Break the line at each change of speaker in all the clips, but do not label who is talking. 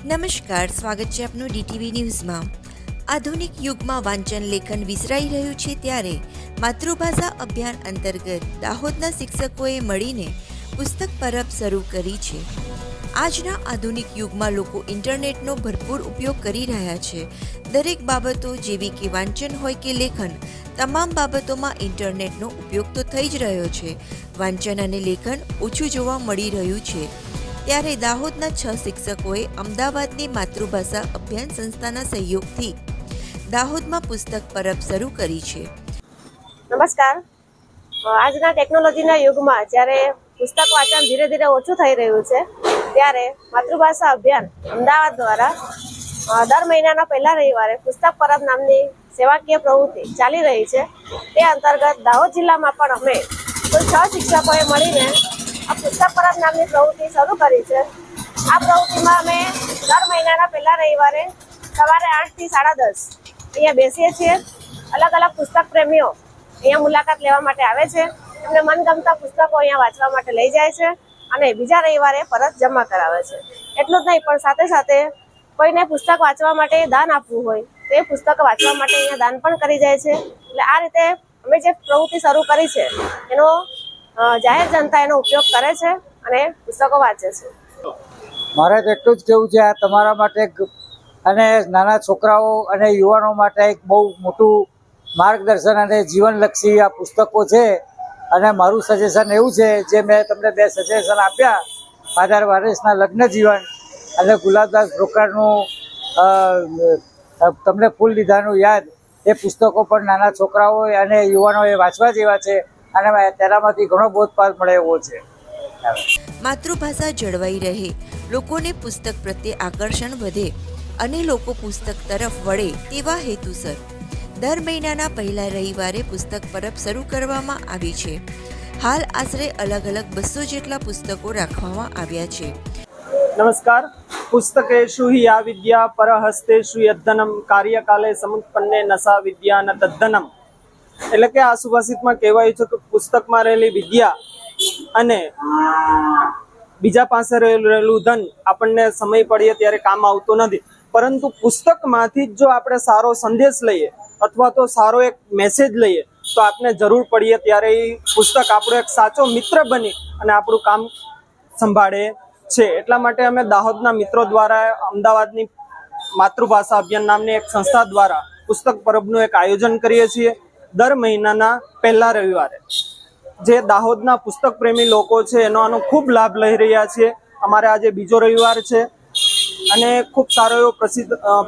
નમસ્કાર, સ્વાગત છે આપનું ડીટીવી ન્યૂઝમાં। આધુનિક યુગમાં વાંચન લેખન વિસરાઈ રહ્યું છે ત્યારે માતૃભાષા અભિયાન અંતર્ગત દાહોદના શિક્ષકોએ મળીને પુસ્તક પરબ શરૂ કરી છે। આજના આધુનિક યુગમાં લોકો ઇન્ટરનેટનો ભરપૂર ઉપયોગ કરી રહ્યા છે। દરેક બાબતો જેવી કે વાંચન હોય કે લેખન, તમામ બાબતોમાં ઇન્ટરનેટનો ઉપયોગ તો થઈ જ રહ્યો છે। વાંચન અને લેખન ઓછું જોવા મળી રહ્યું છે ત્યારે દાહોદના 6 શિક્ષકોએ અમદાવાદની માતૃભાષા અભિયાન સંસ્થાના સહયોગથી દાહોદમાં પુસ્તક પરબ શરૂ કરી છે।
નમસ્કાર। આજના ટેકનોલોજીના યુગમાં જ્યારે પુસ્તક વાંચન ધીરે ધીરે ઓછું થઈ રહ્યું છે ત્યારે માતૃભાષા અભિયાન અમદાવાદ દ્વારા દર મહિનાના પહેલા રવિવારે પુસ્તક પરબ નામની સેવાકીય પ્રવૃત્તિ ચાલી રહી છે। તે અંતર્ગત દાહોદ જિલ્લામાં પણ અમે કુલ 6 શિક્ષકોએ મળીને આ પુસ્તક પરબ નામની પ્રવૃત્તિ શરૂ કરી છે। આ પ્રવૃત્તિમાં અમે દર મહિનાના પહેલા રવિવારે સવારે 8 થી 10:30 અહીંયા બેસીએ છીએ। અલગ અલગ પુસ્તક પ્રેમીઓ અહીંયા મુલાકાત લેવા માટે આવે છે। એમને મનગમતા પુસ્તકો અહીંયા વાંચવા માટે લઈ જાય છે અને બીજા રવિવારે પરત જમા કરાવે છે। એટલું જ નહીં, પણ સાથે સાથે કોઈને પુસ્તક વાંચવા માટે દાન આપવું હોય તો એ પુસ્તક વાંચવા માટે અહીંયા દાન પણ કરી જાય છે। એટલે આ રીતે અમે જે પ્રવૃત્તિ શરૂ કરી છે એનો જાહેર જનતા એનો ઉપયોગ કરે છે અને પુસ્તકો વાંચે છે।
મારે તો એટલું જ કહેવું છે, આ તમારા માટે અને નાના છોકરાઓ અને યુવાનો માટે એક બહુ મોટું માર્ગદર્શન અને જીવનલક્ષી આ પુસ્તકો છે। અને મારું સજેશન એવું છે, જે મેં તમને 2 સજેશન આપ્યા, ફાધર વારિસના લગ્ન જીવન અને ગુલાબદાસ બ્રોકરનું તમને ફૂલ લીધાનું યાદ, એ પુસ્તકો પણ નાના છોકરાઓ અને યુવાનોએ વાંચવા જેવા છે અને તેનામાંથી ઘણો બોધપાઠ મળે એવો છે।
માતૃભાષા જળવાઈ રહે, લોકોને પુસ્તક પ્રત્યે આકર્ષણ વધે અને લોકો પુસ્તક તરફ વળે તેવા હેતુસર દર મહિનાના પહેલા રવિવારે પુસ્તક પરબ શરૂ કરવામાં આવી છે। હાલ આશરે અલગ અલગ 200 જેટલા પુસ્તકો રાખવામાં આવ્યા છે।
નમસ્કાર। પુસ્તકેષુ હિ આ વિદ્યા પરહસ્તેષુ યદ્ધનમ કાર્યકાલે સમુત્પન્ને નસા વિદ્યા ન તદ્ધનમ। એટલે કે આ સુભાષિતમાં કહેવાયું છે કે પુસ્તકમાં રહેલી વિદ્યા અને બીજા પાસે રહેલું ધન આપણને સમય પડે ત્યારે કામ આવતું નથી, પરંતુ પુસ્તકમાંથી જ જો આપણે સારો સંદેશ લઈએ અથવા તો સારો એક મેસેજ લઈએ તો આપણે જરૂર પડીએ ત્યારે એ પુસ્તક આપણો એક સાચો મિત્ર બની અને આપણું કામ સંભાળે છે। એટલા માટે અમે દાહોદના મિત્રો દ્વારા અમદાવાદની માતૃભાષા અભિયાન નામની એક સંસ્થા દ્વારા પુસ્તક પરબનું એક આયોજન કરીએ છીએ દર મહિનાના પહેલા રવિવારે। જે દાહોદના પુસ્તક પ્રેમી લોકો છે આનો ખૂબ લાભ લઈ રહ્યા છે। અમારે આજે બીજો રવિવાર છે અને ખૂબ સારો એવો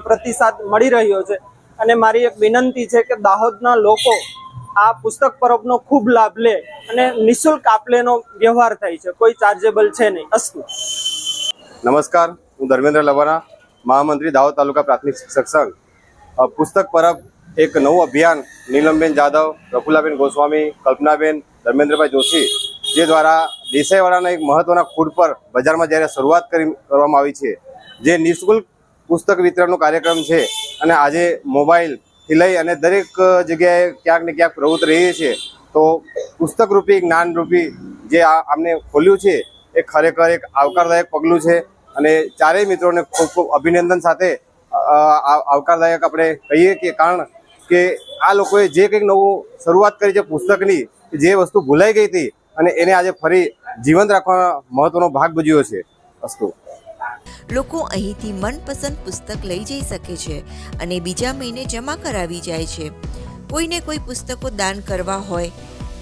પ્રતિસાદ મળી રહ્યો છે અને મારી એક વિનંતી છે કે દાહોદના લોકો આ પુસ્તક પરબનો ખૂબ લાભ લે અને નિઃશુલ્ક આપલેનો વ્યવહાર થાય છે, કોઈ ચાર્જેબલ છે નહીં। અસ્તુ।
નમસ્કાર, હું ધર્મેન્દ્ર લવાના, મહામંત્રી દાહોદ તાલુકા પ્રાથમિક શિક્ષક સંઘ। પુસ્તક પરબ એક નવું અભિયાન નીલમબેન જાદવ, પ્રફુલ્લાબેન ગોસ્વામી, કલ્પનાબેન, ધર્મેન્દ્રભાઈ જોશી જે દ્વારા દેસાઈવાડાના એક મહત્વના ખૂડ પર બજારમાં જ્યારે શરૂઆત કરવામાં આવી છે, જે નિઃશુલ્ક પુસ્તક વિતરણનો કાર્યક્રમ છે અને આજે મોબાઈલથી લઈ અને દરેક જગ્યાએ ક્યાંક ને ક્યાંક પ્રવૃત્તિ રહી છે, તો પુસ્તકરૂપી જ્ઞાનરૂપી જે આમને ખોલ્યું છે એ ખરેખર એક આવકારદાયક પગલું છે અને ચારેય મિત્રોને ખૂબ ખૂબ અભિનંદન સાથે આવકારદાયક આપણે કહીએ કે કારણ કે આ લોકોએ જે કંઈક નવું શરૂઆત કરી છે પુસ્તકની, જે વસ્તુ ભૂલાઈ ગઈ હતી અને એને આજે ફરી જીવંત રાખવાનો મહત્વનો ભાગ ભજવ્યો છે। અસ્તુ।
લોકો અહીંથી મનપસંદ પુસ્તક લઈ જઈ શકે છે અને બીજા મહિને જમા કરાવી જાય છે। કોઈને કોઈ પુસ્તકો દાન કરવા હોય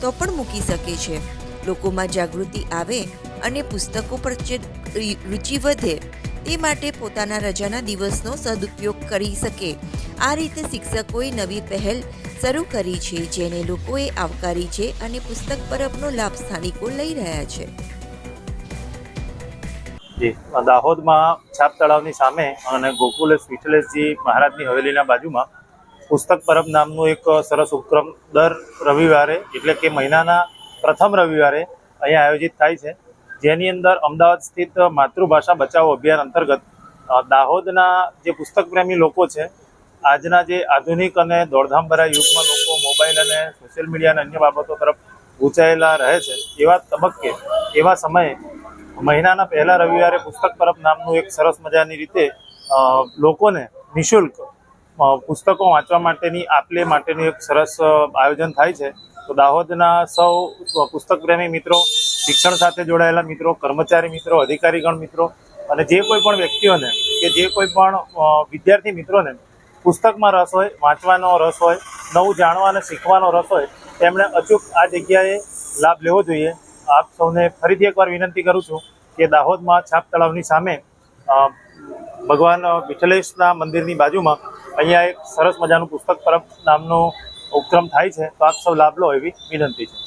તો પણ મૂકી શકે છે। લોકોમાં જાગૃતિ આવે અને પુસ્તકો પ્રત્યે રુચિ વધે તે માટે પોતાના રજાના દિવસનો સદુપયોગ કરી શકે। આ રીતે શિક્ષકોએ નવી પહેલ શરૂ કરી છે જેને લોકોએ આવકારી છે અને પુસ્તક પરબનો લાભ સ્થાનિકો લઈ રહ્યા છે।
દાહોદમાં છાપ તળાવની સામે અને ગોકુલેશ વિઠ્ઠલેશજી મહારાજની હવેલીના બાજુમાં પુસ્તક પરબ નામનું એક સરસ ઉપક્રમ દર રવિવારે એટલે કે મહિનાના પ્રથમ રવિવારે અહીંયા આયોજિત થાય છે, જેની અંદર અમદાવાદ સ્થિત માતૃભાષા બચાવો અભિયાન અંતર્ગત દાહોદના જે પુસ્તક પ્રેમી લોકો છે, આજના જે આધુનિક અને દોડધામભરા યુગમાં લોકો મોબાઈલ અને સોશિયલ મીડિયા અને અન્ય બાબતો તરફ ગૂંચાયેલા રહે છે, એવા તબક્કે એવા સમયે મહિનાના પહેલા રવિવારે પુસ્તક પરબ નામનું એક સરસ મજાની રીતે લોકોને નિઃશુલ્ક પુસ્તકો વાંચવા માટેની આપલે માટેનું એક સરસ આયોજન થાય છે. તો દાહોદના સૌ પુસ્તક પ્રેમી મિત્રો, શિક્ષણ સાથે જોડાયેલા મિત્રો, કર્મચારી મિત્રો, અધિકારીગણ મિત્રો અને જે કોઈ પણ વ્યક્તિઓને કે જે કોઈ પણ વિદ્યાર્થી મિત્રોને પુસ્તકમાં રસ હોય, વાંચવાનો રસ હોય, નવું જાણવા અને શીખવાનો રસ હોય, તેમણે અચૂક આ જગ્યાએ લાભ લેવો જોઈએ. આપ સૌને ફરીથી એકવાર વિનંતી કરું છું કે દાહોદમાં છાપ તળાવની સામે ભગવાન વિઠ્ઠલેશના મંદિરની બાજુમાં અહીંયા એક સરસ મજાનું પુસ્તક પરબ નામનો ઉપક્રમ થાય છે. તો આપ સૌ લાભ લો એવી વિનંતી છે.